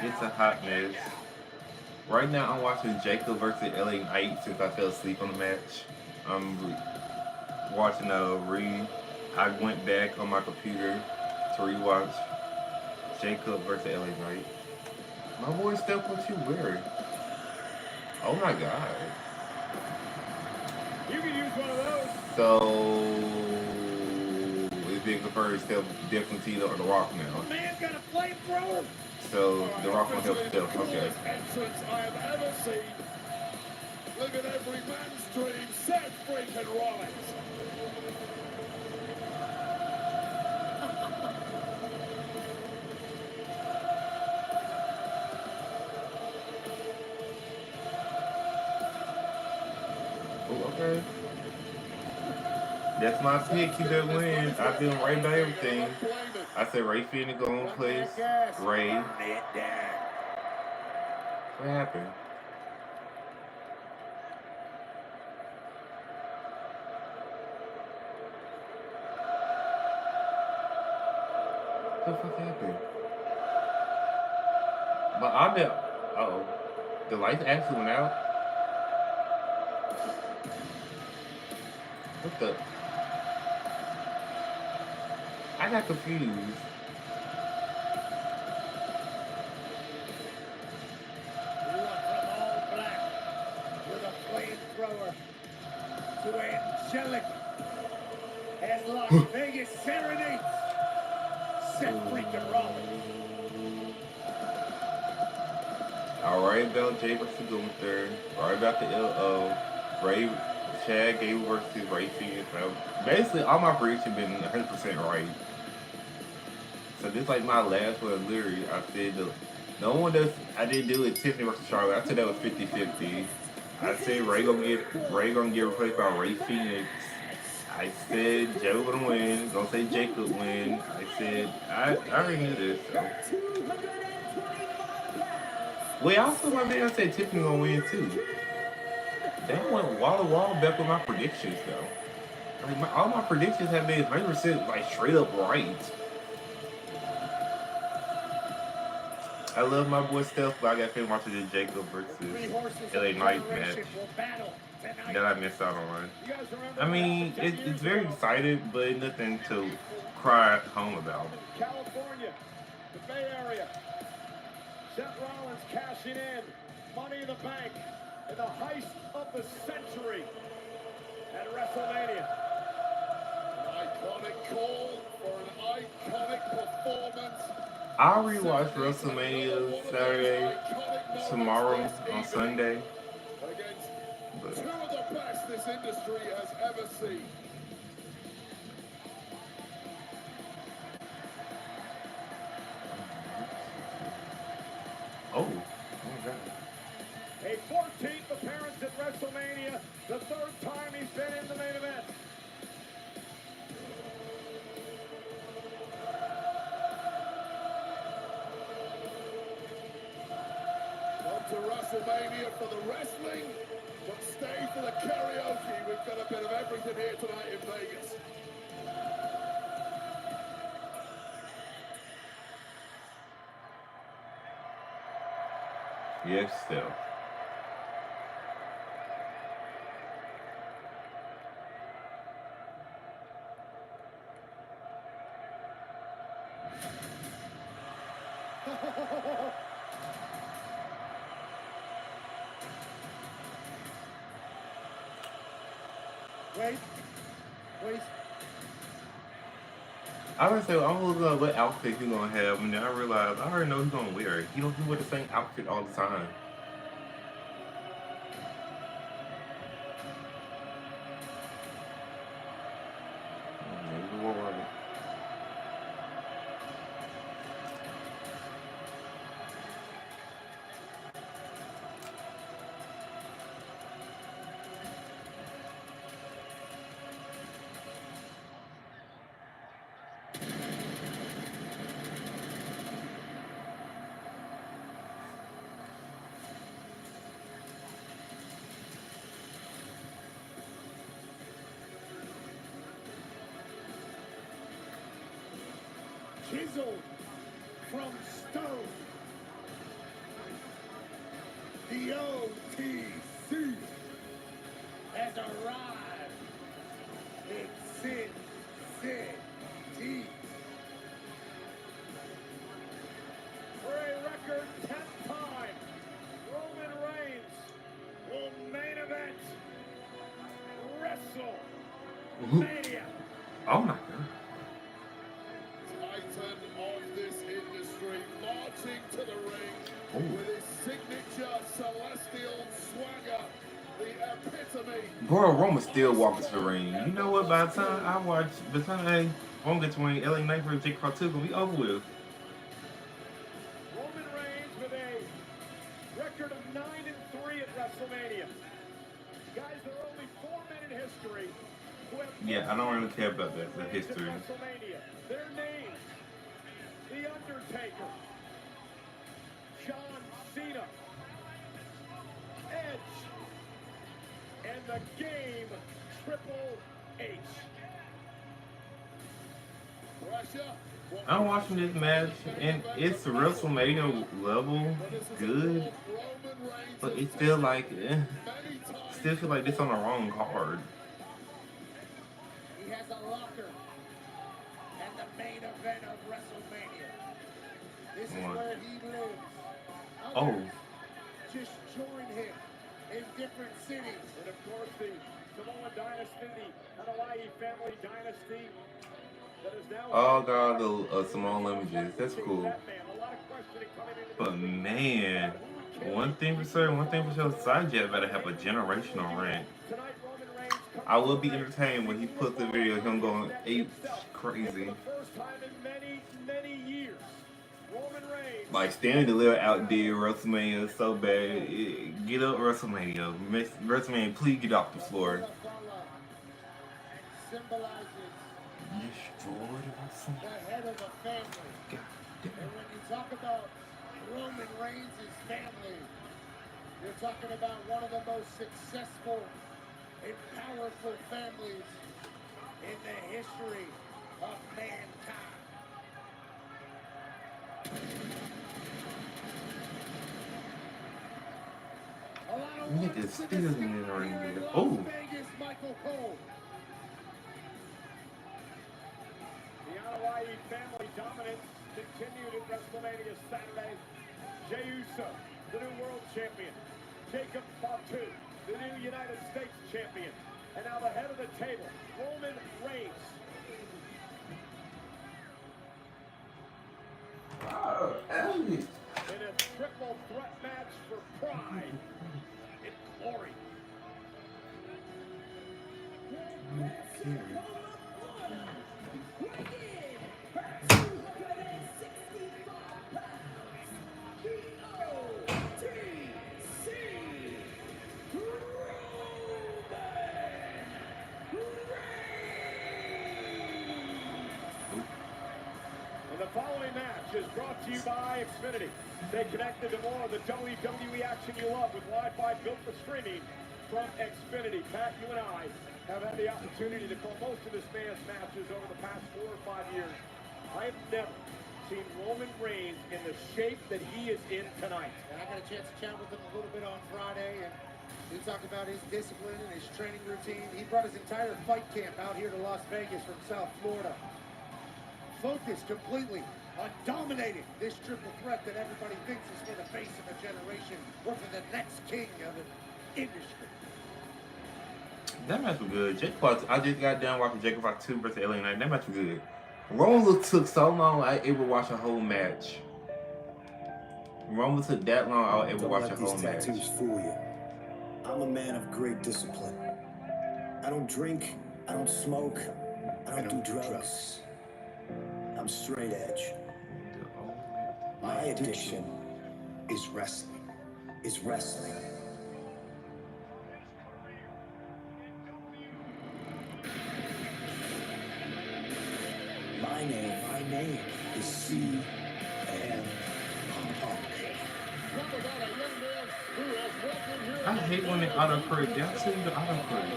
It's a hot mess. Right now, I'm watching Jacob versus LA Knight since I fell asleep on the match. I'm watching I went back on my computer to rewatch Jacob versus LA Knight. My boy Steph, what you wearing? Oh my god. You can use one of those. So it's being confirmed Steph definitely Tito or The Rock My now. man got a flamethrower. So All The right, Rock gonna help officially the Steph. Okay. coolest entrance I have ever seen. Look at every man's dream. Seth freaking Rollins. Oh, okay. That's my pick. He better win. I've been right by everything. I said Ray Phoenix going to place. Ray. What happened? What the fuck happened? But I bet. Oh. The lights actually went out? What the? I got confused. He went from all black with a flamethrower to angelic as Las Vegas serenades Seth freaking Rollins. Alright about Jay versus Gunther. Alright about the LO. Ray Chad Gable versus Ray Phoenix. So basically, all my predictions been 100% right. So this like my last one. Literally, I said the only one that I didn't do is Tiffany versus Charlotte. I said that was 50-50. I said Ray gonna get replaced by Ray Phoenix. I said Joe gonna win. Gonna say Jacob win. I already knew this. So wait, also my man said Tiffany gonna win too. That went wall to wall back with my predictions though. Like all my predictions have been 100% like straight up right. I love my boy Steph, but I got to watching the Jacob versus LA Knight match that I missed out on. I mean, it's very excited, but nothing to cry home about. California, the Bay Area. Seth Rollins cashing in. Money in the bank. In the heist of the century at Wrestlemania. An iconic call for an iconic performance. I'll rewatch WrestleMania Saturday, tomorrow on Sunday. Against But two of the best this industry has ever seen. oh my god. A 14th appearance at WrestleMania, the third time he's been in the main event. Come to WrestleMania for the wrestling, but stay for the karaoke. We've got a bit of everything here tonight in Vegas. Yes, Steph. Wait, wait. I was say I'm looking at what outfit he's gonna have, and then I realized I already know he's gonna wear it. He don't wear the same outfit all the time. Lord. Chiseled from stone. The OTC has arrived in Sin City. For a record 10-time, Roman Reigns will main event Wrestlemania. Oh my god. Titan of this industry marching to the ring with his signature celestial swagger, the epitome. Bro, Roman still walking to the ring. You know what? By the time I watch, by the time Roman gets to win, LA Knight versus Jake Paul 2 gonna be over with. Roman Reigns with a record of 9-3 at WrestleMania. Guys, there are only 4 men in history who have Yeah, I don't really care about that, the history. WrestleMania. Their names: The Undertaker, John Cena, Edge, and the Game Triple H. Russia. I'm watching this match, and it's WrestleMania level good, but it still like, still feel like this on the wrong card. He has a locker at the main event of WrestleMania. This is where he lives. Others just join him in different cities. And of course, the Samoan dynasty, the Hawaii family dynasty. Oh god, the Simone Images, that's cool. But man, one thing for sure, Sajat better have a generational rank. I will be entertained when he puts the video of him going ape crazy. Like Stanley Deliver outdid WrestleMania so bad. Get up WrestleMania. WrestleMania, please get off the floor. Destroyed the head of a family. And when you talk about Roman Reigns' family, you're talking about one of the most successful and powerful families in the history of mankind. Niggas still in the ring here. Oh. Michael Cole. The Hawaii family dominance continued at WrestleMania Saturday. Jey Uso, the new world champion. Jacob Fatu, the new United States champion. And now the head of the table, Roman Reigns. Oh, Ellie. In a triple threat match for pride and glory. The following match is brought to you by Xfinity. Stay connected to more of the WWE action you love with Wi-Fi built for streaming from Xfinity. Pat, you and I have had the opportunity to call most of this man's matches over the past 4 or 5 years. I have never seen Roman Reigns in the shape that he is in tonight. And I got a chance to chat with him a little bit on Friday, and he talked about his discipline and his training routine. He brought his entire fight camp out here to Las Vegas from South Florida. Focused completely on dominating this triple threat that everybody thinks is for the face of a generation or for the next king of an industry. That match was good. Jake Paul, I just got done watching Jake Paul 2 versus LA Knight. That match was good. Roman took so long I was able to watch a whole match. Roman took that long I was able to watch a whole match. Don't let these tattoos fool you. I'm a man of great discipline. I don't drink, I don't smoke, I don't do drugs. I'm straight edge. My addiction is wrestling. My name is CM Punk. I hate when they auto-correct. Y'all see the auto-correct.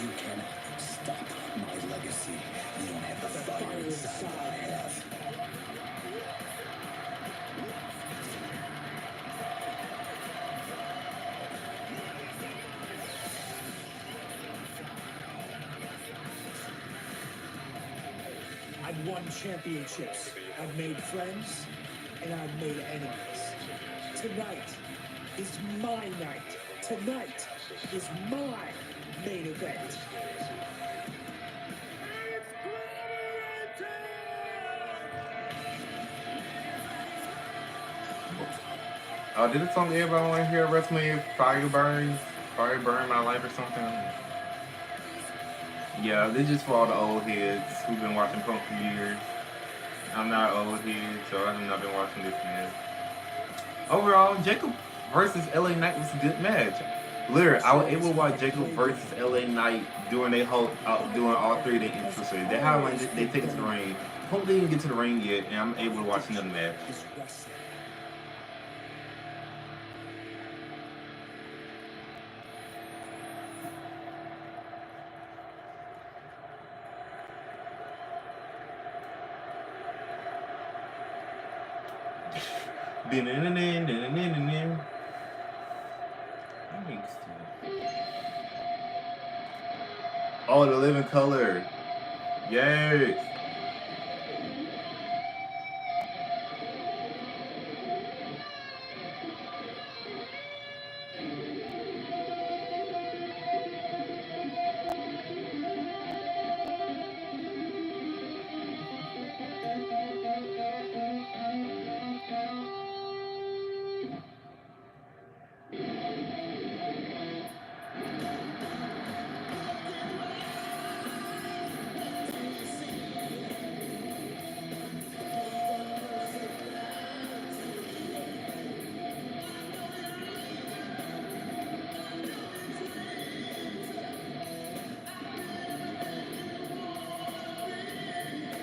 You cannot stop my legacy. You don't have the fire inside I have. won championships. I've made friends, and I've made enemies. Tonight is my night. Tonight is my main event. Oh, did this song everybody want to hear? WrestleMania Fire Burns? Fire Burn My Life or something? Yeah, this is just for all the old heads who've been watching Punk for years. I'm not old head, so I've not been watching this man. Overall, Jacob versus LA Knight was a good match. Literally, I was able to watch Jacob versus LA Knight during they whole doing all three of their intros. They how like they take it to the ring. Hope they didn't get to the ring yet, and I'm able to watch another match. Oh, the living color. Yes.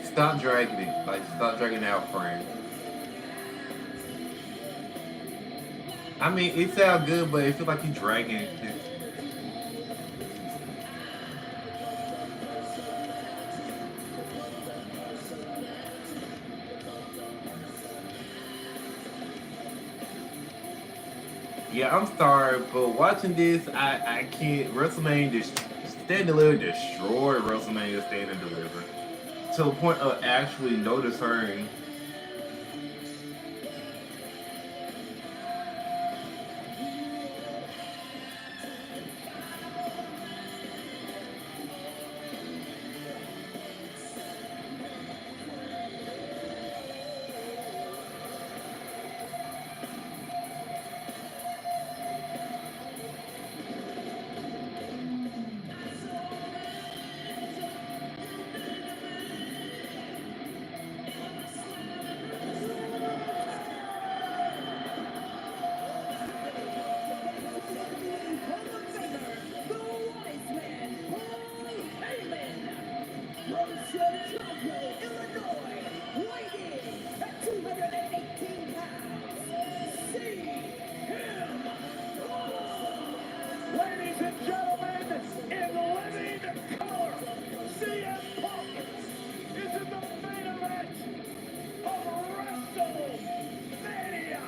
Stop dragging it. Like, stop dragging it out, friend. I mean, it sounds good, but it feels like you dragging it. Yeah, I'm sorry, but watching this, I can't. WrestleMania Stand and Deliver destroyed WrestleMania Stand and Deliver to the point of actually noticing. Ladies and gentlemen, in living color, CM Punk is in the main event of WrestleMania.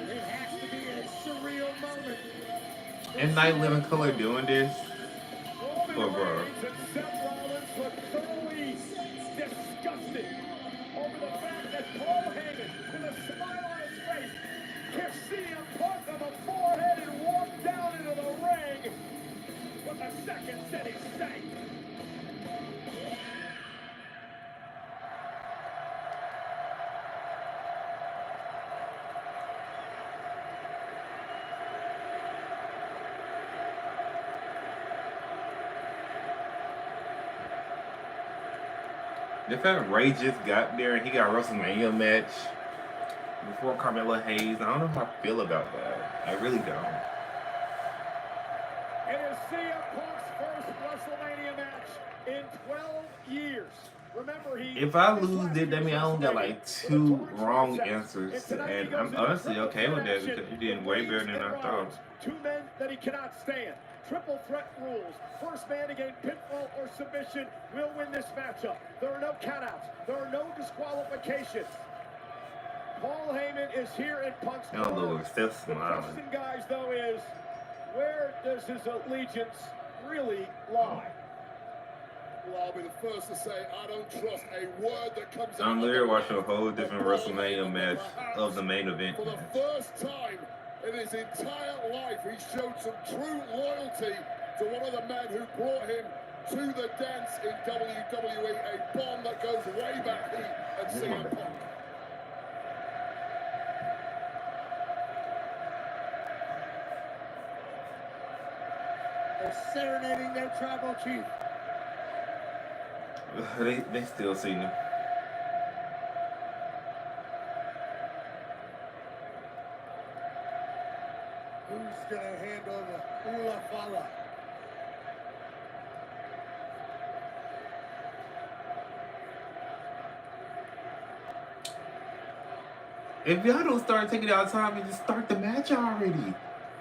It has to be a surreal moment. And Night Living Color doing this. Roman Reigns and Seth Rollins were thoroughly disgusted over the fact that Paul Heyman, with a smile on his face, kissed CM Punk on the forehead and walked down into the ring with the seconds that he sank. The fact Ray just got there and he got a WrestleMania match before Carmelo Hayes, I don't know how I feel about that. I really don't. It is CM Punk's first WrestleMania match in 12 years. Remember, If I lose it, that means I only got like 2 wrong answers. And I'm honestly okay with that because he did way better than I thought. 2 men that he cannot stand. Triple threat rules. First man to gain pinfall or submission will win this matchup. There are no countouts. There are no disqualifications. Paul Heyman is here in Punk's Oh, corner. Lord, still The smiling. question, guys, though, is where does his allegiance really lie? Well, I'll be the first to say I don't trust a word that comes out. I'm of literally the watching a mouth whole of different Paul WrestleMania Heyman, match perhaps of the main event for the match. first time in his entire life, he showed some true loyalty to one of the men who brought him to the dance in WWE, a bond that goes way back here at CM Punk. They're serenading their tribal chief. They still see him. Who's gonna handle the Ula Fala? If y'all don't start taking out time and just start the match already.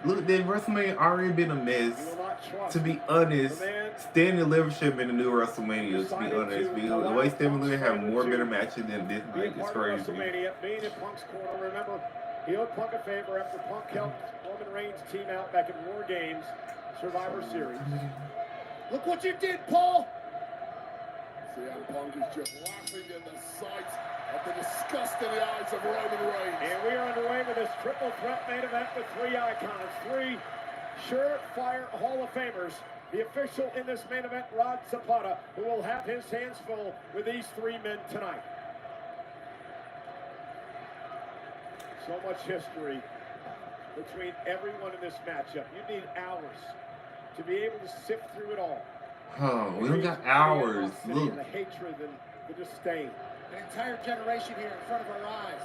Look, the WrestleMania already been a mess. You will not trust To be honest, the man Stan and Liver should have been a new WrestleMania, to be decided honest. to The allow way Stan and Punk's Liver have favor more to better matches than this be a night is part of crazy. WrestleMania, being in Punk's corner. Remember, he owed Punk a favor after Punk helped Roman Reigns' team out back in War Games Survivor Series. Look what you did, Paul! CM Punk is just laughing at the sight of the disgust in the eyes of Roman Reigns. And we are underway with this triple threat main event with three icons, three surefire Hall of Famers. The official in this main event, Rod Zapata, who will have his hands full with these three men tonight. So much history between everyone in this matchup. You need hours to be able to sift through it all. Oh, we don't got hours. Look. The hatred and the disdain. An entire generation here in front of our eyes.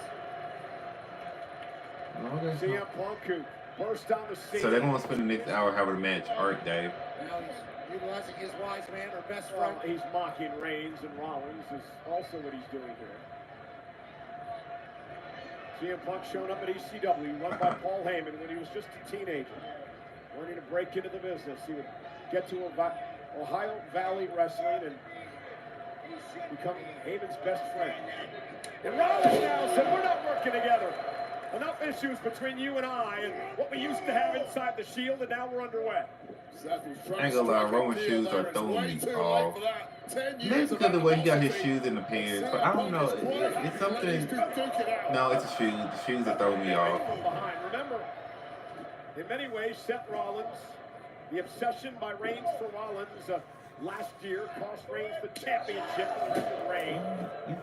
CM Punk, who burst on the scene. So they're going to spend the next hour having a match, aren't they? Now he's utilizing his wise man or best Well, friend. he's mocking Reigns, and Rollins is also what he's doing here. CM Punk showing up at ECW, run by Paul Heyman when he was just a teenager. Learning to break into the business. He would get to Ohio Valley Wrestling and become Heyman's best friend. And Rollins now said, we're not working together. Enough issues between you and I and what we used to have inside the Shield, and now we're underway. I ain't gonna lie, Roman's shoes are throwing me off. Maybe because of the way he got his shoes in the pants, but I don't know. It's something. No, it's the shoes. The shoes are throwing me off. Behind. Remember, in many ways, Seth Rollins, the obsession by Reigns for Rollins last year cost Reigns the championship with Reigns.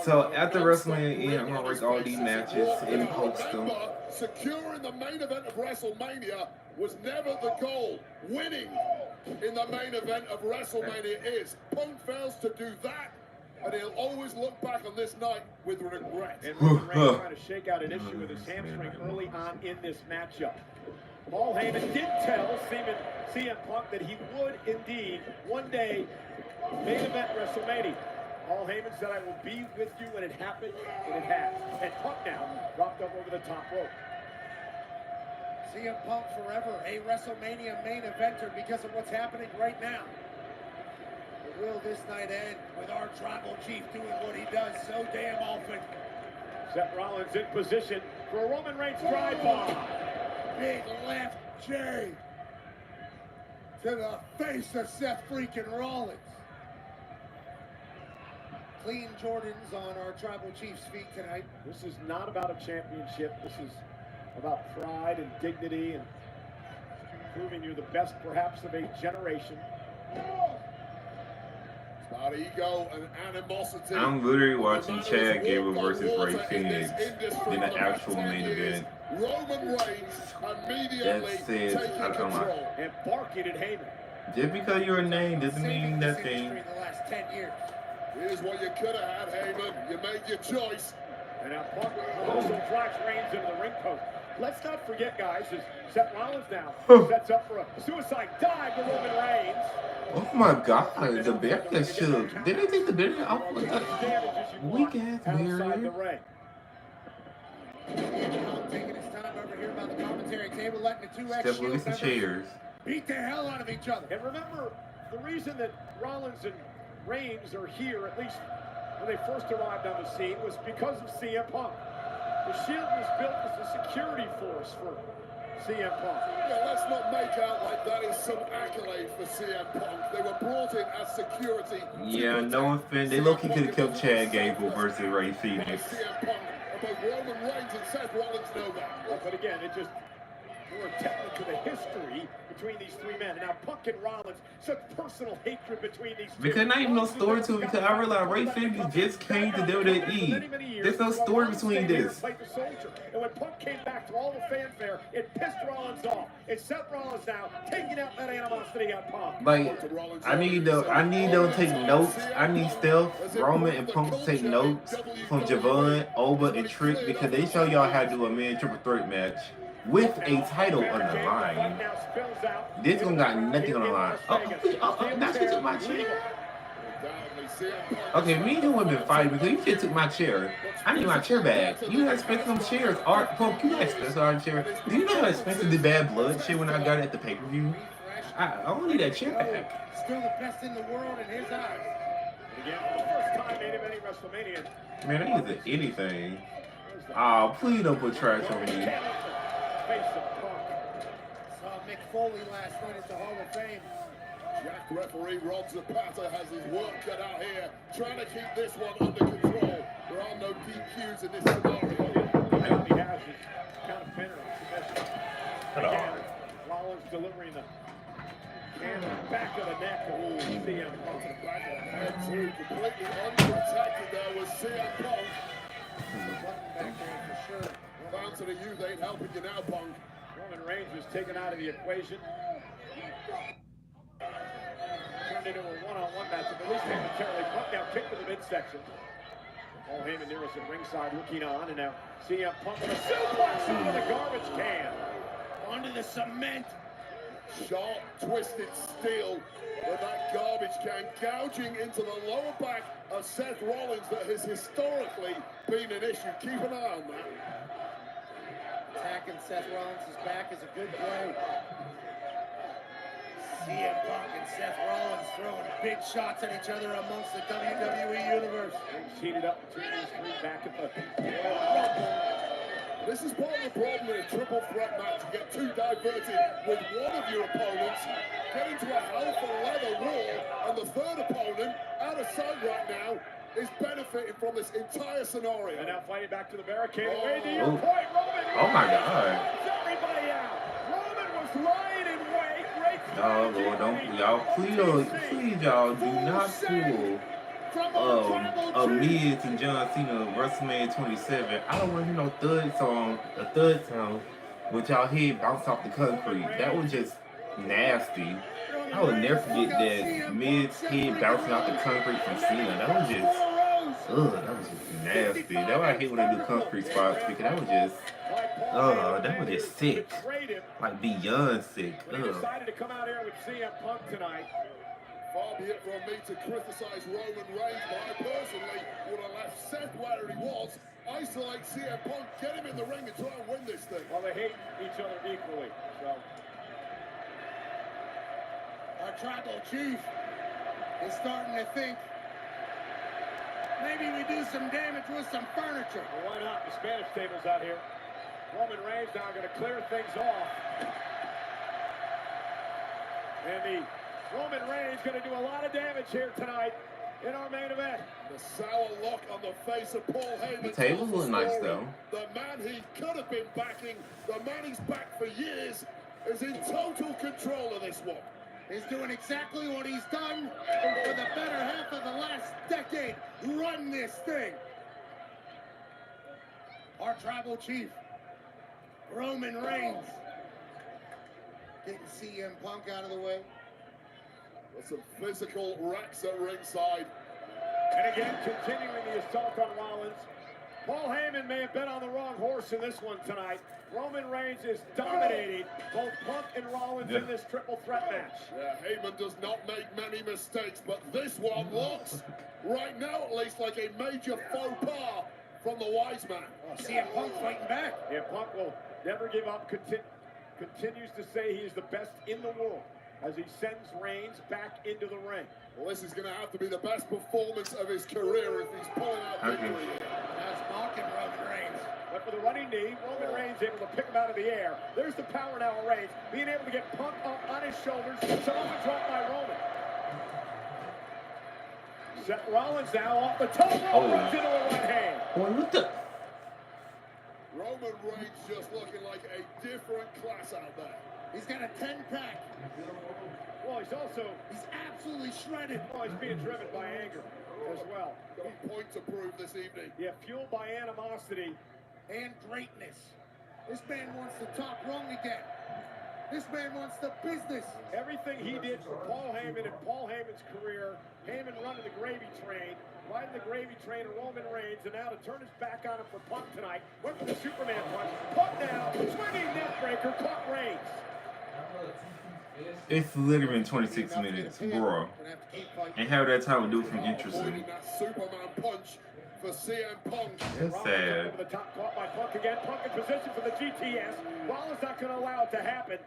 So after WrestleMania, I'm gonna rank all these matches and post them. Securing the main event of WrestleMania was never the goal. Winning in the main event of WrestleMania is. Punk fails to do that, and he'll always look back on this night with regret. And Roman Reigns trying to shake out an issue with his hamstring early on in this matchup. Paul Heyman did tell CM Punk that he would indeed one day main event WrestleMania. Paul Heyman said, I will be with you when it happens, and it has. And Punk now dropped up over the top rope. CM Punk forever a WrestleMania main eventer because of what's happening right now. But will this night end with our tribal chief doing what he does so damn often? Seth Rollins in position for a Roman Reigns drive-by. Big left J to the face of Seth freaking Rollins. Clean Jordans on our tribal chief's feet tonight. This is not about a championship. This is about pride and dignity and proving you're the best, perhaps, of a generation. It's about ego and animosity. I'm literally watching Chad Gable versus Ray Phoenix in the actual main event. Roman Reigns immediately That says, taking control. And barking at Heyman. Just because you're a name doesn't mean This nothing. industry in the last 10 years. Here's what you could have had, Heyman. You made your choice. And now Punk also drives Reigns into the ring post. Let's not forget, guys, as Seth Rollins now sets up for a suicide dive to Roman Reigns. Oh my God, the barrier shook. Did they take the barrier off? Weak ass Outside the barrier. ring. Punk taking his time over here by the commentary table, letting the two Step ex-Shield with some members chairs. beat the hell out of each other. And remember, the reason that Rollins and Reigns are here, at least when they first arrived on the scene was because of CM Punk. The Shield was built as a security force for CM Punk. Yeah, let's not make out like that is some accolade for CM Punk. They were brought in as security. Yeah, no offense. They low-key could have killed Chad Gable versus Ray Phoenix. CM Punk, both Roman Reigns and Seth Rollins know that. But again, it just more attendant to the history between these three men. And now Punk and Rollins, such personal hatred between these two. Because not even no story to it, because I realized Ray Phoenix just came to WWE. There's no story between this. And when Punk came back to all the fanfare, it pissed Rollins off. It's Seth Rollins now taking out that animosity on Punk. Like, I need them to take notes. I need Steph, Roman, and Punk to take notes from Javon, Oba, and Trick, because they show y'all how to do a man triple threat match with a title on the line. This one got nothing on the line. Now she took my chair. Okay, me and you have been fighting because you just took my chair. I need my chair back. You had expensive them chairs. Art Punk, you had expensive art chair. Do you know how expensive the Bad Blood shit when I got it at the pay-per-view? I don't need that chair back. Still the best in the world in his eyes. Again, for the first time in any WrestleMania. Man, I use anything. Oh, please don't put trash on me. Saw Mick Foley last night at the Hall of Fame. Jack referee Rod Zapata has his work cut out here, trying to keep this one under control. There are no DQs in this scenario. He has his kind of pinner submission. Rollins delivering the hand on the back of the neck of CM Punk. To the back of the head too, completely unprotected there was CM Punk. Back there for sure. Down to the youth ain't helping you now, Punk. Roman Reigns was taken out of the equation. Turned into a one-on-one match, at least momentarily. Punk now kicked to the midsection. Paul Heyman near us at ringside looking on, and now CM Punk with a suplex into the garbage can. Onto the cement. Sharp, twisted steel with that garbage can gouging into the lower back of Seth Rollins that has historically been an issue. Keep an eye on that. Attacking Seth Rollins' back is a good play. CM Punk and Seth Rollins throwing big shots at each other amongst the WWE Universe. Things heated up between these three back at the Rumble. This is part of the problem in a triple threat match. You get too diverted with one of your opponents, get into a hell for leather war, and the third opponent, out of sight right now, is benefiting from this entire scenario. And now fighting back to the barricade. Oh. Away to your point, Roman. Oh my God. Everybody out. Roman was lying in wait. Oh Lord, don't y'all please y'all do not pull Miz and John Cena WrestleMania 27. I don't want to hear no third song with y'all head bounce off the concrete. That was just nasty. I will never forget that Miz's head bouncing off the concrete from Cena. That was just nasty. That's why I hate when they do concrete spots because that was just sick. Like beyond sick. He decided to come out here with CM Punk tonight. Far be it from me to criticize Roman Reigns, but I personally would have left Seth where he was, isolate CM Punk, get him in the ring and try and win this thing. Well, they hate each other equally, so. Our tribal chief is starting to think maybe we do some damage with some furniture. Well, why not? The Spanish table's out here. Roman Reigns now going to clear things off. And the Roman Reigns going to do a lot of damage here tonight in our main event. The sour look on the face of Paul Heyman. The tables look nice though. The man he could have been backing, the man he's backed for years, is in total control of this one. He's doing exactly what he's done for the better half of the last decade. Run this thing. Our tribal chief, Roman Reigns, getting CM Punk out of the way. With some physical wrecks at ringside. And again, continuing the assault on Rollins. Paul Heyman may have been on the wrong horse in this one tonight. Roman Reigns is dominating both Punk and Rollins in this triple threat match. Yeah, Heyman does not make many mistakes, but this one looks, right now at least, like a major faux pas from the wise man. CM Punk fighting back. Yeah, Punk will never give up, continues to say he is the best in the world. as he sends Reigns back into the ring. Well, this is going to have to be the best performance of his career if he's pulling out victory here. That's mocking Roman Reigns. But for the running knee, Roman Reigns able to pick him out of the air. There's the power now of Reigns, being able to get Punk up on his shoulders. Some of it dropped by Roman. Seth Rollins now off the top rope, into the right hand. Boy, what the? Roman Reigns just looking like a different class out there. He's got a 10-pack. Well, he's absolutely shredded. Oh, he's being driven by anger as well. Got a point to prove this evening. Yeah, fueled by animosity. And greatness. This man wants the top rung again. This man wants the business. Everything he did for Paul Heyman and Paul Heyman's career, Heyman running the gravy train, riding the gravy train of Roman Reigns, and now to turn his back on him for Punk tonight. Went for the Superman punch. Punk now, swinging neck breaker, caught Reigns. It's literally been 26 minutes, bro. And how that title do from interesting. That Superman punch for CM Punk. It's sad. Over the top, caught by Punk again. Punk in position for the GTS. Rollins not going to allow it to happen.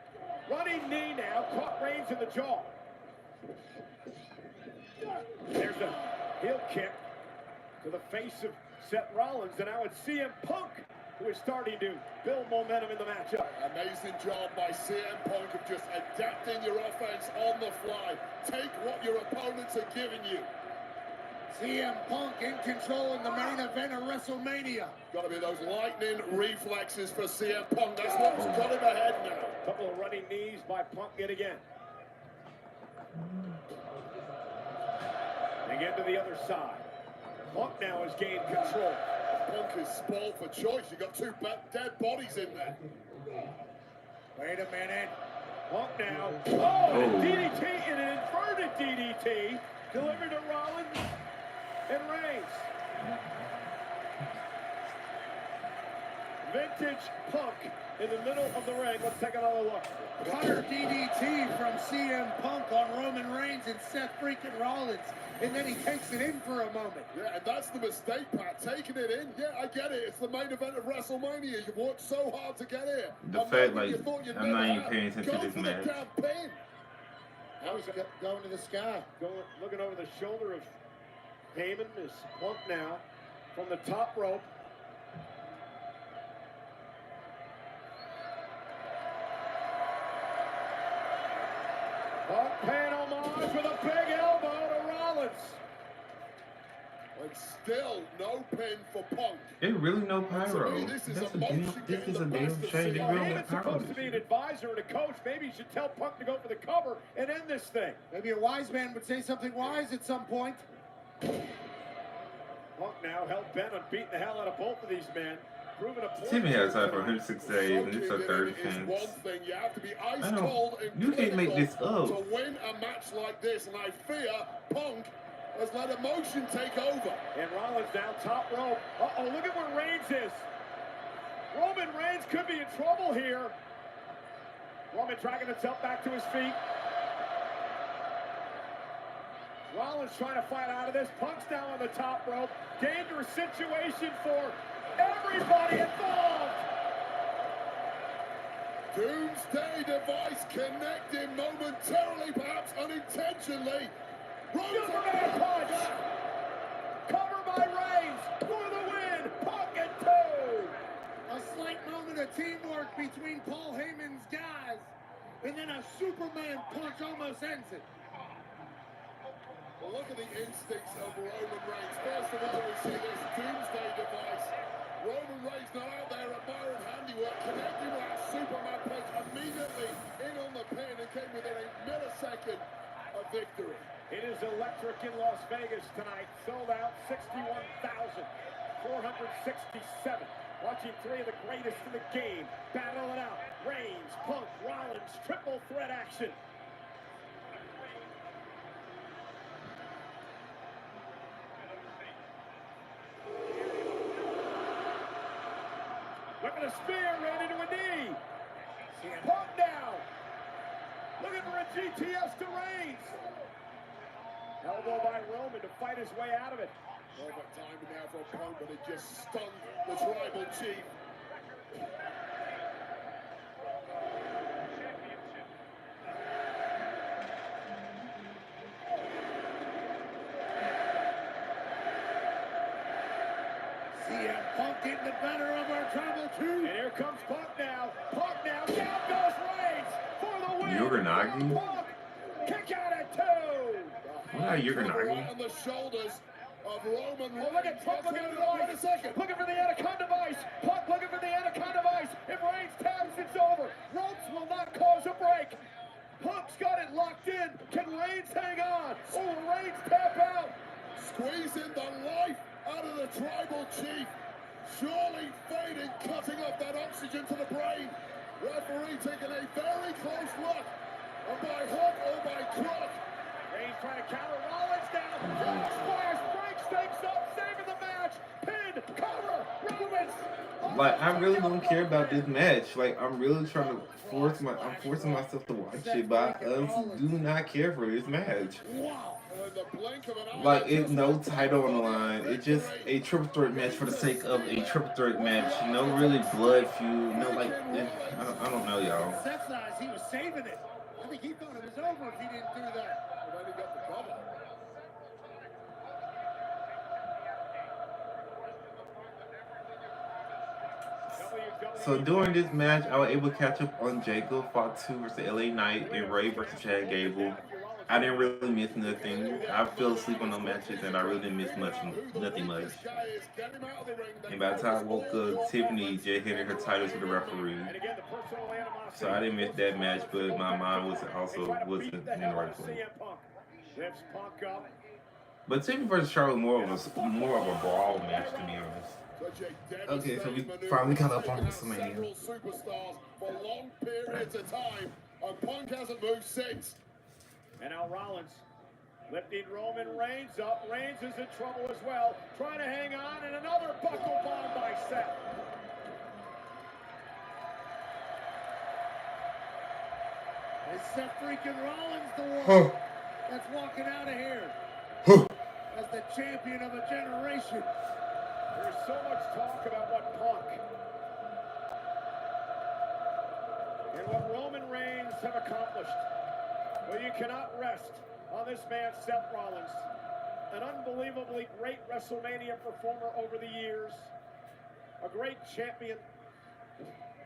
Running knee now, caught Reigns in the jaw. There's a heel kick to the face of Seth Rollins, and now it's CM Punk who is starting to build momentum in the matchup. Amazing job by CM Punk of just adapting your offense on the fly. Take what your opponents are giving you. CM Punk in control in the main event of Wrestlemania. Got to be those lightning reflexes for CM Punk. That's what's got him ahead now. Couple of running knees by Punk yet again. Again to the other side. Punk now has gained control. Punk is spoiled for choice. You got two dead bodies in there. Wait a minute. Punk now. Oh, and a DDT and an inverted DDT delivered to Rollins and Reigns. Vintage Punk in the middle of the ring. Let's take another look. Cutter DDT from CM Punk on Roman Reigns and Seth freaking Rollins. And then he takes it in for a moment. Yeah, and that's the mistake, Pat. Taking it in. Yeah, I get it. It's the main event of WrestleMania. You've worked so hard to get here. The fact, like, I'm not even paying attention to this match. That was going to the sky. Looking over the shoulder of Heyman is Punk now from the top rope. Punk paying homage with a big elbow to Rollins. And still no pin for Punk. It really no pyro. This is This a is a damn shame. Well, Really no Heyman's pyro. supposed to be an advisor and a coach. Maybe he should tell Punk to go for the cover and end this thing. Maybe a wise man would say something wise at some point. Punk now hell-bent on beating the hell out of both of these men. Proving a point. Timmy has time for 106 days, and it's a third Is defense. one thing. You have to be ice I know. cold and You can't make this clinical up. to win a match like this, and I fear Punk has let emotion take over. And Rollins down top rope. Uh-oh, look at where Reigns is. Roman Reigns could be in trouble here. Roman dragging himself back to his feet. Rollins trying to fight out of this. Punk's down on the top rope. Dangerous situation for everybody involved. Doomsday device connecting momentarily, perhaps unintentionally. Superman punch. Cover by Reigns for the win. Punk at 2. A slight moment of teamwork between Paul Heyman's guys. And then a Superman punch almost ends it. Well, look at the instincts of Roman Reigns. First of all, we see this Doomsday device. Roman Reigns not out there admiring handiwork, connecting with that Superman punch immediately in on the pin and came within a millisecond of victory. It is electric in Las Vegas tonight. Sold out 61,467. Watching three of the greatest in the game battle it out. Reigns, Punk, Rollins, triple threat action. Whipping a spear, ran into a knee. Punk down. Looking for a GTS to Reigns. Elbow by Roman to fight his way out of it. Perfect timing now for Punk, but it just stunned the tribal chief. CM Punk getting the better of our tribal chief. And here comes Punk now. Punk now. Down goes Reigns for the win. Uranagi? Punk. Kick out at 2. What are Uranagi? Right on the shoulders of Roman Reigns. Oh, look at Punk looking for the Wait a second. Looking for the Anaconda Vice. Punk looking for the Anaconda Vice. If Reigns taps, it's over. Ropes will not cause a break. Punk's got it locked in. Can Reigns hang on? Oh, will Reigns tap out? Squeezing the life out of the tribal chief. Surely fading, cutting off that oxygen to the brain. Referee taking a very close look. And by hook or by crook. Reigns trying to counter Rollins down. Splash, breaks things up, saving the match. Pin, cover, Rollins. Like, I really don't care about this match. Like, I'm really trying to forcing myself to watch it, but I honestly do not care for this match. Wow. The blink of an eye. Like, it's no title on the line. It's just a triple threat match for the sake of a triple threat match. No really blood feud. No, like, I don't know, y'all. Seth's eyes, he was saving it. I think he thought it was over if he didn't do that. And then he got the cover. So during this match, I was able to catch up on Jacob Fought 2 versus LA Knight and Ray versus Chad Gable. I didn't really miss nothing. I fell asleep on those matches and I really didn't miss nothing much. And by the time I woke up, Tiffany just handed her titles to the referee. So I didn't miss that match, but my mind wasn't in the right place. But Tiffany versus Charlotte more of a brawl match, to be honest. Okay, so we finally caught up on Wrestlemania. Superstars for long periods of time, and Punk hasn't moved since. And now Rollins lifting Roman Reigns up. Reigns is in trouble as well. Trying to hang on, and another buckle bomb by Seth. Is Seth freaking Rollins the one that's walking out of here as the champion of a generation? There's so much talk about what Punk and what Roman Reigns have accomplished. Well, you cannot rest on this man, Seth Rollins. An unbelievably great WrestleMania performer over the years. A great champion.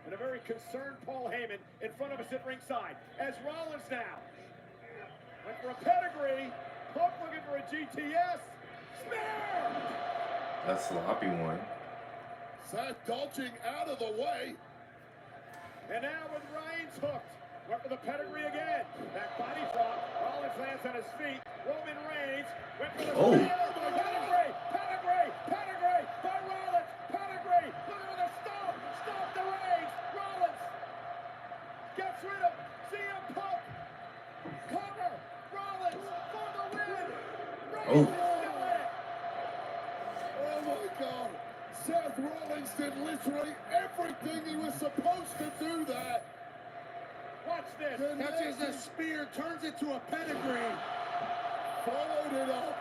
And a very concerned Paul Heyman in front of us at ringside. As Rollins now went for a pedigree. Punk looking for a GTS. Snare! A sloppy one. Seth dodging out of the way. And now with Reigns hooked. Went for the pedigree again. That body drop. Rollins lands on his feet. Roman Reigns went for the pedigree. Pedigree by Rollins. Pedigree. Look at the stomp. Stomp the Reigns. Rollins gets rid of CM Punk. Cover. Rollins for the win. Reigns is still in it. Oh my God. Seth Rollins did literally everything he was supposed to do there. Watch this. Catches a spear, turns it to a pedigree. Followed it up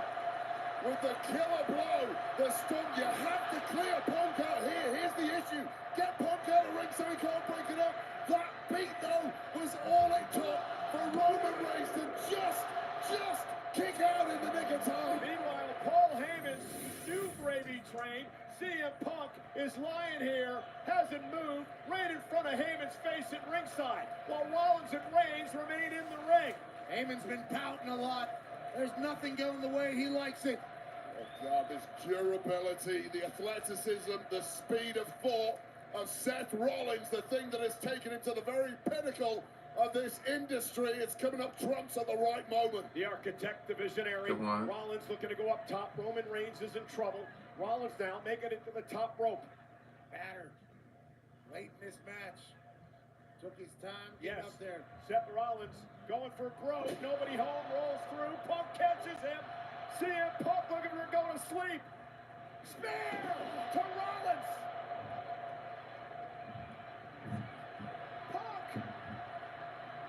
with the killer blow. The stump. You have to clear Punk out here. Here's the issue. Get Punk out of the ring so he can't break it up. That beat, though, was all it took for Roman Reigns to just kick out in the nick of time. Meanwhile, Paul Heyman's new gravy train, CM Punk, is lying here, hasn't moved, right in front of Heyman's face at ringside, while Rollins and Reigns remain in the ring. Heyman's been pouting a lot. There's nothing going the way he likes it. Oh God, this durability, the athleticism, the speed of thought of Seth Rollins, the thing that has taken him to the very pinnacle of this industry. It's coming up trumps at the right moment. The architect, the visionary, Rollins looking to go up top. Roman Reigns is in trouble. Rollins now making it to the top rope. Battered. Late in this match. Took his time getting up there. Seth Rollins going for broke. Nobody home, rolls through. Punk catches him. CM Punk looking for going to sleep. Spear to Rollins. Punk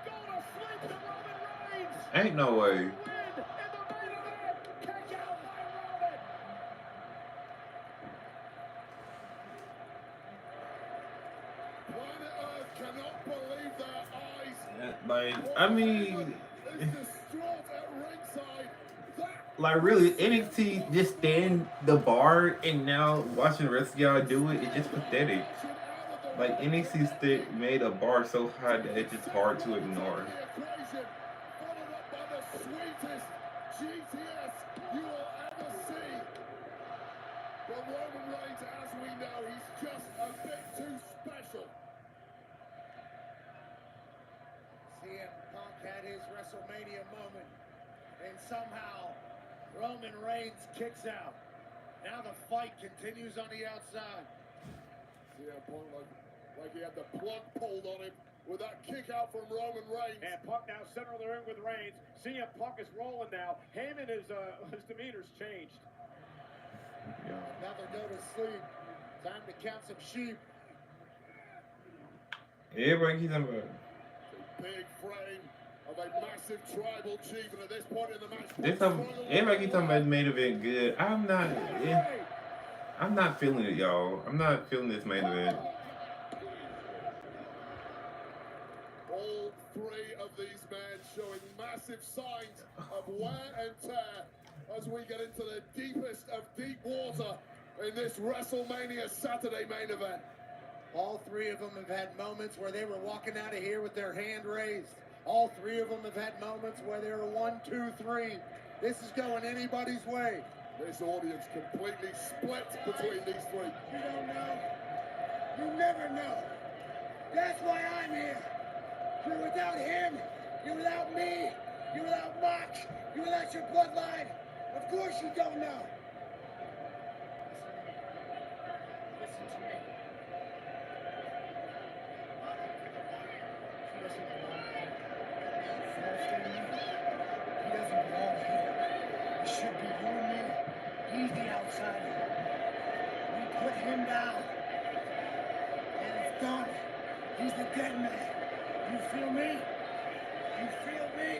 going to sleep to Roman Reigns. Ain't no way. Win in the main event. Kick out by Roman. Planet Earth cannot believe their eyes. Like, I mean, Is distraught at ringside. That Like really, NXT just stand the bar, and now watching the rest of y'all do it, it's just pathetic. Like NXT stick made a bar so high that it's just hard to ignore. Followed up by the sweetest GTS you will ever see. But Roman Reigns, as we know, he's just a bit too special. CM Punk had his WrestleMania moment, and somehow Roman Reigns kicks out. Now the fight continues on the outside. CM Punk like he had the plug pulled on him with that kick out from Roman Reigns. And Punk now center of the ring with Reigns. CM Punk is rolling now. Heyman is his demeanor's changed. Yeah. Another go to sleep. Time to count some sheep. Everybody keeps talking about A big frame of a massive tribal chief, and at this point in the match, everybody keeps talking about the main event good. I'm not. Yeah, I'm not feeling it, y'all. I'm not feeling this main event. all three of these men showing massive signs of wear and tear as we get into the deepest of deep water in this WrestleMania Saturday main event. All three of them have had moments where they were walking out of here with their hand raised. All three of them have had moments where they were 1, 2, 3. This is going anybody's way. This audience completely split between these three. You don't know. You never know. That's why I'm here. You're without him. You're without me. You're without Mox. You're without your bloodline. Of course you don't know. Listen to me. He doesn't belong here. You understand me? He doesn't belong here. It should be you and me. He's the outsider. We put him down. And it's done. He's the dead man. You feel me? You feel me?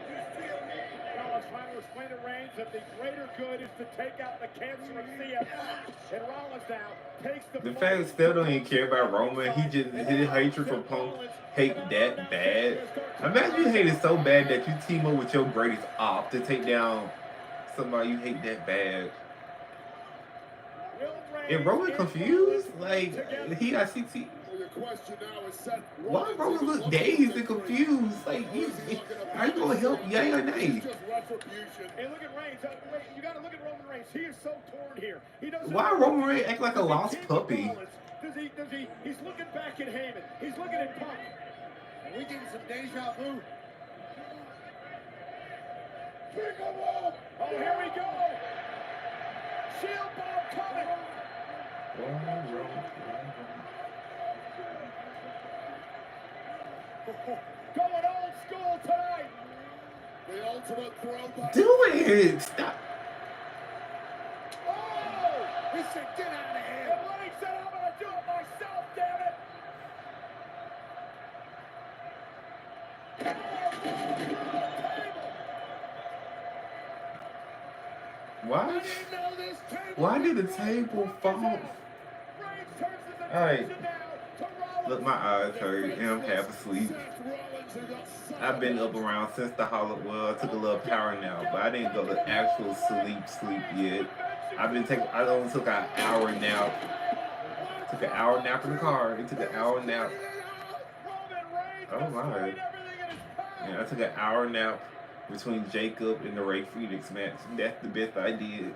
You feel me? Rollins trying to explain to Reigns that the greater good is to take out the cancer of CM Punk. And Rollins now takes the fact that Steph don't even care about Roman, he just his hatred for Punk hate that bad. Imagine you hate it so bad that you team up with your greatest op to take down somebody you hate that bad. And Roman confused? Like he got 60. Well, your question now is Seth Why Roman look dazed and confused? Like, are you gonna help? Yay or nay? Just retribution. Hey, look at Reigns. Wait, you got to look at Roman Reigns. He is so torn here. He doesn't. Why Roman Reigns act like a lost puppy? Does he? He's looking back at Heyman. He's looking at Punk. Are we getting some deja vu? Pick him up. Oh, here we go. Shield bomb coming. Going old school tonight. The ultimate throwback. Do it! Stop. Oh! He said, get out of here. And Reigns said, I'm going to do it myself, damn it. Why? Why did the table fall? Alright. Look, my eyes hurt and I'm half asleep. I've been up around since the holiday. Well, I took a little power nap, but I didn't go to actual sleep yet. I only took an hour nap. Took an hour nap in the car. It took an hour nap. Oh my. Yeah, I took an hour nap between Jacob and the Ray Phoenix match. That's the best I did.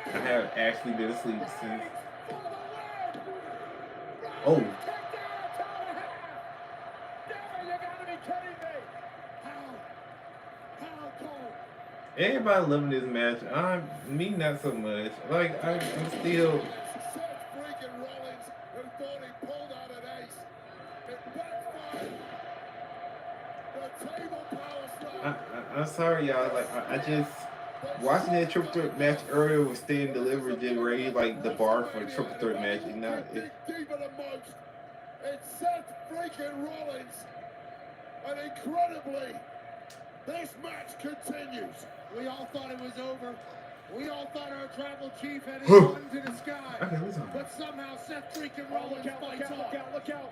I have actually been asleep since. Oh. Everybody loving this match. Me not so much. Like I'm still. I'm sorry, y'all. Like I just watching that triple threat match earlier with Stan delivered did raise like the bar for a triple threat match, and not. Deeper than most. It's Seth freaking Rollins, and incredibly, this match continues. We all thought it was over. We all thought our tribal chief had it gone to the sky. Okay, but somehow Seth freaking Rollins fights on. Look out.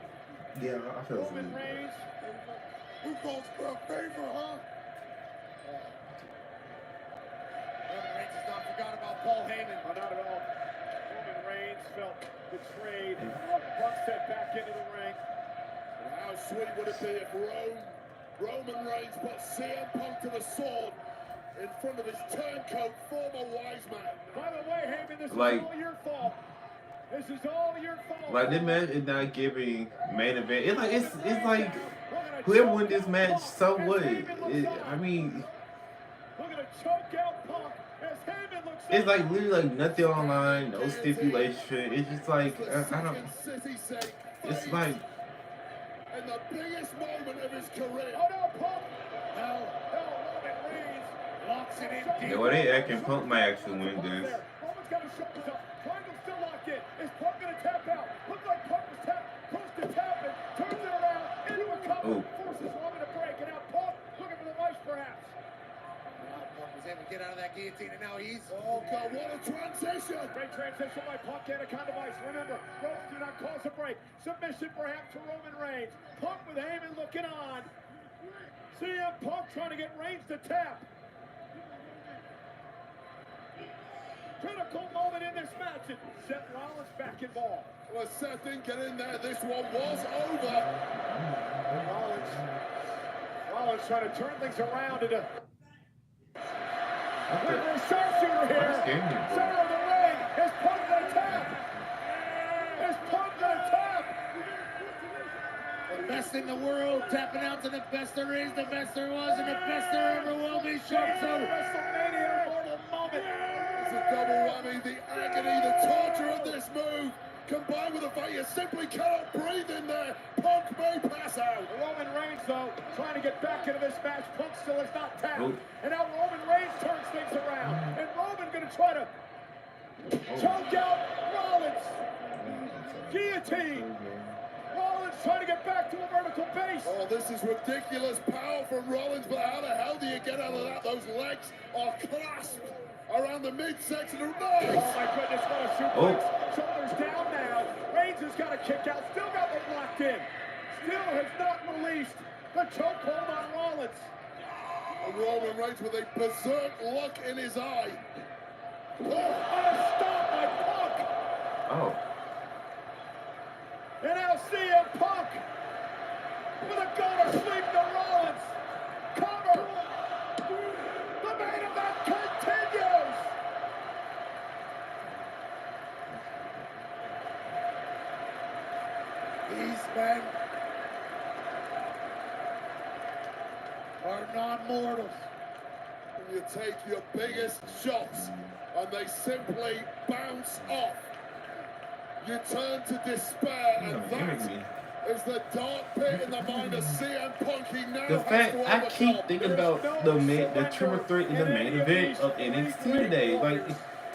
Yeah, I feel Roman Reigns. Who calls for a favor, huh? Roman Reigns has not forgot about Paul Heyman. Not at all. Roman Reigns felt betrayed. Punk set back into the ring. And how sweet would it be if Roman Reigns put CM Punk to the sword in front of his turncoat former wise man? By the way, Heyman, this Like- is all your fault. This is all your fault. Like this match is not giving main event. It's like whoever win this match, so what? I mean, We're gonna choke out Punk as Heyman looks it's up. like literally like nothing online, no stipulation. It's just like I don't. City sake It's fades like in the biggest moment of his career. Oh no, Punk! No, Roman Reigns Locks it in deep. the way they acting, Punk might actually win this. Roman's got his shoulders up. Triangle still locked in. Is Punk gonna tap out? Looks like Punk was tapped. Close to tapping. Turns it around into a cover. Oh. Forces Roman to break. And now Punk looking for the vice perhaps. Now Punk was able to get out of that guillotine, and now he's... Oh God, what a transition! Great transition by Punk and a counter vice. Remember, ropes do not cause a break. Submission perhaps to Roman Reigns. Punk with Heyman looking on. CM Punk trying to get Reigns to tap. Critical moment in this match. And Seth Rollins back involved. Well, Seth didn't get in there. This one was over. Rollins trying to turn things around into What the- a sharpshooter here. Why is Gaming for? Center of the ring. Is Punk gonna tap? Is Punk gonna tap? The best in the world, tapping out to the best there is, the best there was, and the best there ever will be. Sharpshooter. WrestleMania mortal moment. It's a double whammy. The agony, the torture of this move, combined with the fact you simply cannot breathe in there. Punk may pass out. Roman Reigns, though, trying to get back into this match. Punk still has not tapped. Oh. And now Roman Reigns turns things around. And Roman going to try to choke out Rollins. Guillotine. Rollins trying to get back to a vertical base. Oh, this is ridiculous power from Rollins, but how the hell do you get out of that? Those legs are clasped around the midsection of Oh nice. my goodness, what a suplex. Shoulders down now. Reigns has got a kick out. Still got them locked in. Still has not released the chokehold on Rollins. Roman Reigns with a berserk look in his eye. Oh, a stop by Punk. Oh, And now CM Punk with a go to sleep to Rollins. Cover. The main event continues. These men are non-mortals. You take your biggest shots and they simply bounce off. You turn to despair, and that is the dark pit in the mind of CM Punk. He now the has fact to I overcome. keep thinking about the triple threat in the main event of NXT today. Like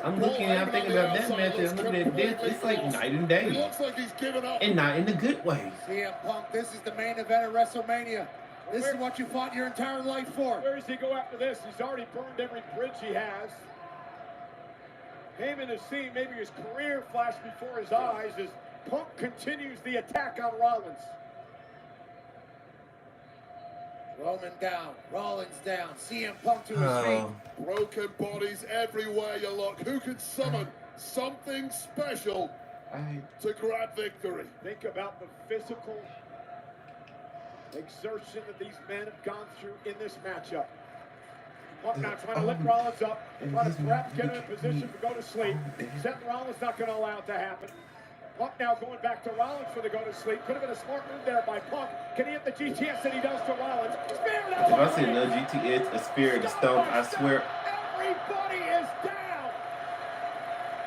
I'm looking, I'm thinking about that match, and I'm looking at this. It's like night and He day, looks like he's given up. and not in the good way. CM Punk, this is the main event of WrestleMania. This is what you fought your entire life for. Where does he go after this? He's already burned every bridge he has. Heyman has seen maybe his career flash before his eyes as Punk continues the attack on Rollins. Roman down, Rollins down, CM Punk to his Oh, feet. Broken bodies everywhere you look. Who can summon something special to grab victory? Think about the physical exertion that these men have gone through in this matchup. Punk now trying to lift Rollins up, trying to perhaps get him in position to go to sleep. Seth Rollins not going to allow it to happen. Punk now going back to Rollins for the go to sleep. Could have been a smart move there by Punk. Can he hit the GTS that he does to Rollins? Spear now. if I say no GTS, a spear, the stomp, I swear. Everybody is down.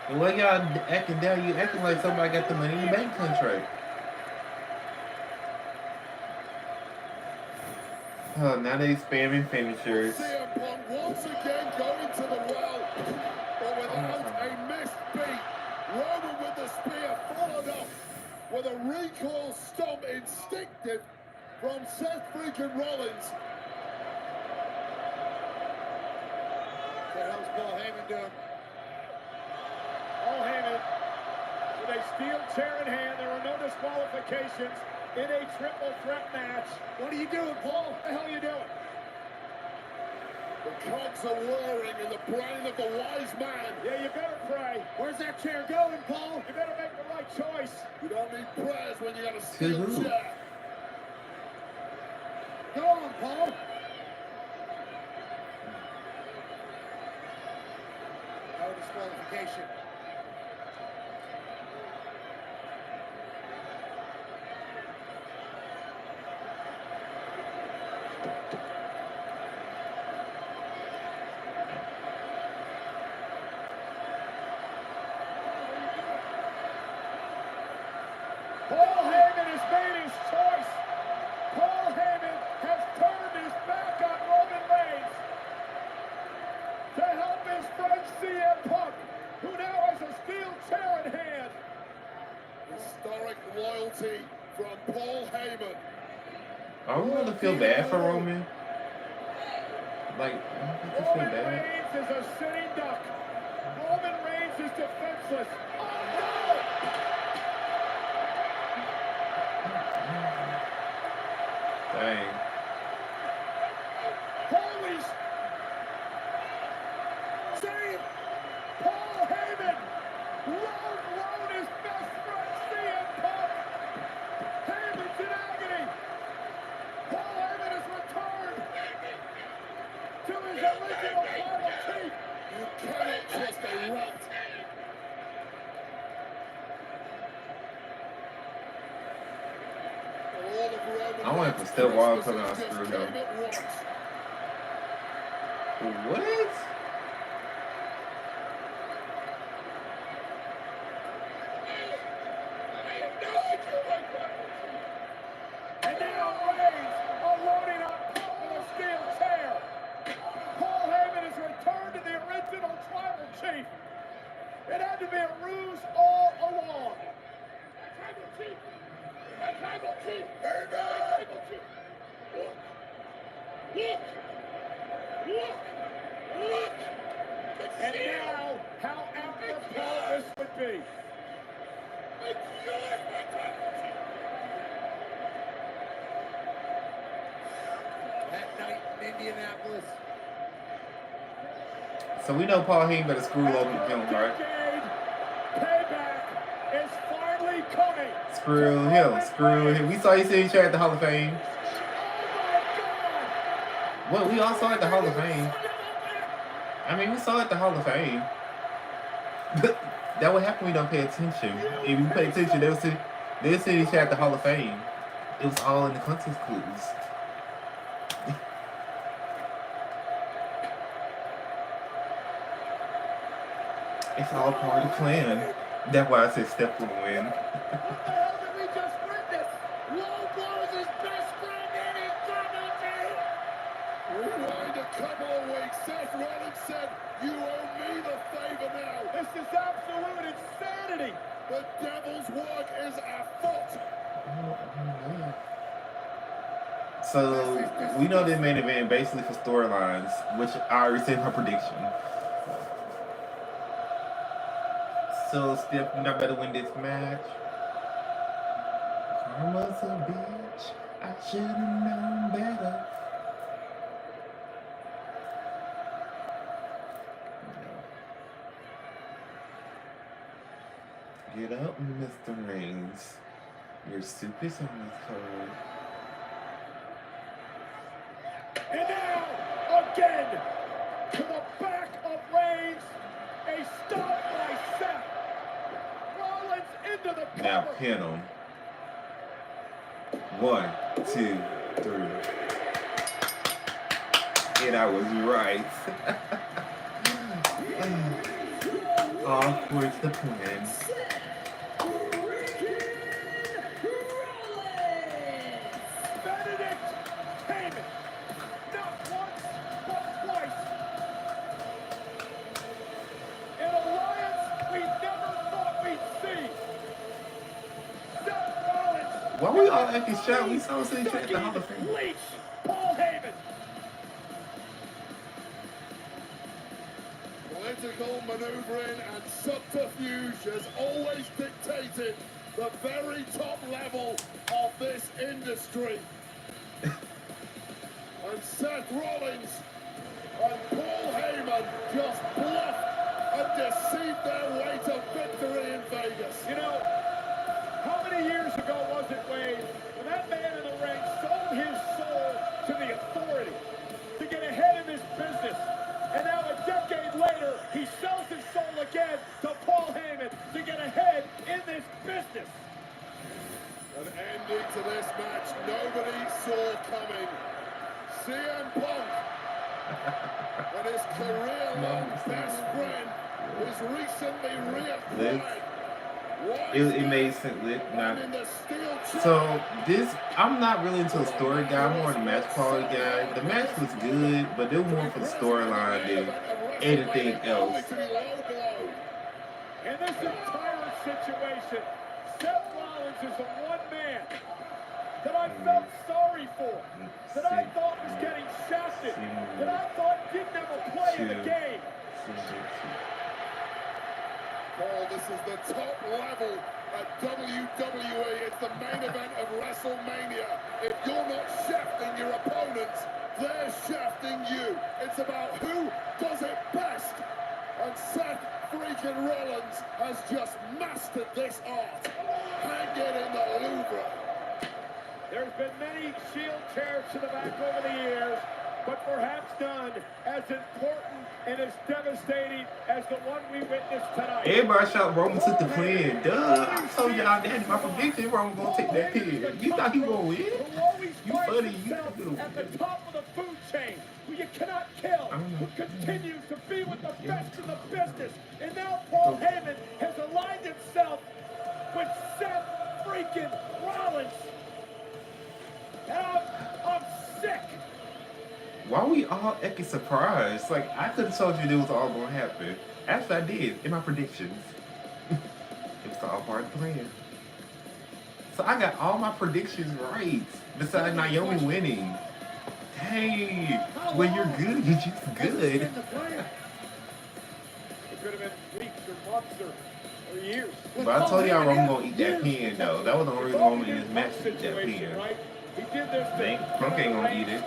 And what y'all acting down? You acting like somebody got the money in the bank contract. Oh, now they spamming finishers. CM Punk once again going to the well, but without a missed beat. Roman with the spear followed up with a recoil stomp instinctive from Seth freaking Rollins. What the hell's Paul Heyman doing? Paul Heyman with a steel chair in hand. There are no disqualifications in a triple threat match. What are you doing, Paul? What the hell are you doing? The cogs are whirring in the brain of the wise man. Yeah, you better pray. Where's that chair going, Paul? You better make the right choice. You don't need prayers when you got a steel chair. Go on, Paul. No disqualification. Paul Heyman has made his choice. Paul Heyman has turned his back on Roman Reigns to help his friend CM Punk, who now has a steel chair in hand. Historic loyalty from Paul Heyman. I don't really feel bad for Roman. Like, I don't feel Roman bad. Reigns is a sitting duck. Roman Reigns is defenseless. Oh no! Dang. Holy save! Paul Heyman! Road his best friend CM Punk! Heyman's in agony! Paul Heyman has returned to his original tribal chief! You cannot trust a rat. All of Roman I went for Step Wild until I screwed him. What? And now Reigns unloading on top of the steel chair. Paul Heyman has returned to the original tribal chief. It had to be a ruse all along. Tribal chief! Tribal chief! Tribal chief! Look! Look! Look! Look! And now, how apropos this would be. That night in Indianapolis. So we know Paul Heyman better screw Logan Jones, right? Payback is finally coming. Screw him. Screw him. We saw you sitting chair at the Hall of Fame. Oh my God! Well, we all saw it at the Hall of Fame. I mean, we saw it at the Hall of Fame. That would happen when you don't pay attention. If you pay attention, they'll sit each chair at the Hall of Fame. It was all in the context clues. It's all part of the plan. That's why I said Steph will win. What the hell did we just witness? Low blows his best friend and his tribal chief. Rewind a couple of weeks. Seth Rollins said, "You owe me the favor now." This is absolute insanity. The devil's work is afoot. So we know this main event basically for storylines, which I already said my prediction. So Steph, you not better win this match. Karma's a bitch. I should have known better. Get up, Mr. Reigns. Your soup is on this card. And now, again, to the back of Reigns. A stop by Seth. Rollins into the cover. Now pin him. 1, 2, 3. And I was right. All towards the plan. Benedict Heyman. Not once, but twice. An alliance we never thought we'd see. Seth Rollins. Why we all acting shy? We saw us in the Hall of Fame. Leech. Paul Heyman. Political maneuvering and subterfuge has always dictated the very top level of this industry. And Seth Rollins And Paul Heyman just bluffed and deceived their way to victory in Vegas. You know, how many years ago was it, Wade, when that man in the ring sold his soul to the authority to get ahead in this business? And now a decade later, he sells his soul again to Paul Heyman to get ahead in this business. An ending to this match nobody saw coming. CM Punk and his career-long best friend was recently reacquired. It made sense. So this, I'm not really into a story guy. I'm more the match quality guy. The match was good, but they were more for the storyline than anything else. In this entire situation, Seth Rollins is the one man that I felt sorry for, that I thought was getting shafted, that I thought didn't have a play in the game. Paul, this is the top level at WWE. It's the main event of WrestleMania. If you're not shafting your opponents, they're shafting you. It's about who does it best. And Seth freaking Rollins has just mastered this art. Hang it in the Louvre. There's been many Shield chairs to the back over the years, but perhaps none as important and as devastating as the one we witnessed tonight. Everybody shout Roman took the pin. Duh, I told y'all that my prediction Roman gonna take that pin. You thought he gonna win? You funny, you at the top of the food chain, who you cannot kill, who continues to be with the best in the business. And now Paul Heyman has aligned himself with Seth freaking Rollins. And I'm sick. Why we all acting surprised? Like, I could have told you this was all gonna happen. Actually, I did in my predictions. It was all part of the plan. So I got all my predictions right. Besides Naomi winning. Hey, when you're good, you're just good. It could have been weeks or months or years. But I told y'all Roman gonna eat that pin, though. That was the only reason Roman in this match to eat that pin. Right? He did this thing. Punk ain't gonna eat it.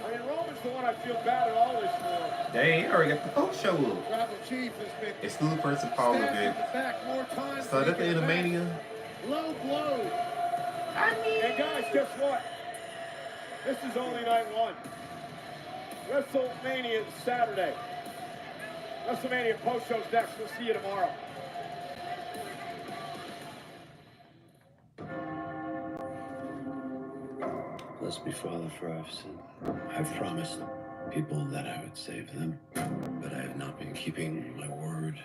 I mean, Roman's the one I feel bad at all this for. Dang, he already got the post show up. Tribal Chief has been Exclusive person Paul stabbed event. in the back more times So than that's the he end of can Mania. back. Low blow. And guys, guess what? This is only night one. WrestleMania is Saturday. WrestleMania post show's next. We'll see you tomorrow. Blessed be Father, for I've sinned. I've promised people that I would save them, but I have not been keeping my word.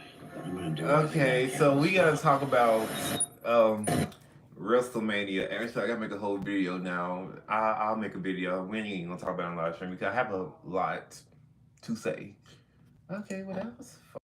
I'm gonna do Okay, so we gotta talk about WrestleMania. Actually, I gotta make a whole video now. I'll make a video. We ain't gonna talk about it on live stream because I have a lot to say. Okay, well that was fun.